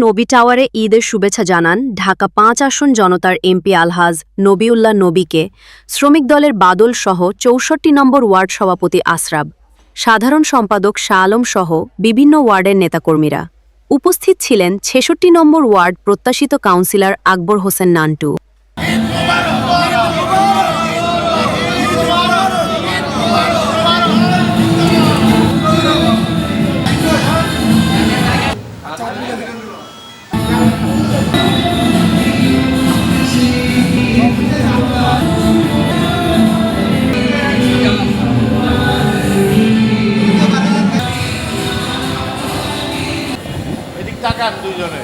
নবী টাওয়ারে ঈদের শুভেচ্ছা জানান ঢাকা ৫ আসন জনতার এমপি আলহাজ নবিউল্লাহ নবীকে শ্রমিক দলের বাদল সহ ৬৪ নম্বর ওয়ার্ড সভাপতি আসরাব, সাধারণ সম্পাদক শাহ আলম সহ বিভিন্ন ওয়ার্ডের নেতাকর্মীরা। উপস্থিত ছিলেন ৬৬ নম্বর ওয়ার্ড প্রত্যাশিত কাউন্সিলর আকবর হোসেন নান্টু। এদিক তাকান দুইজনে।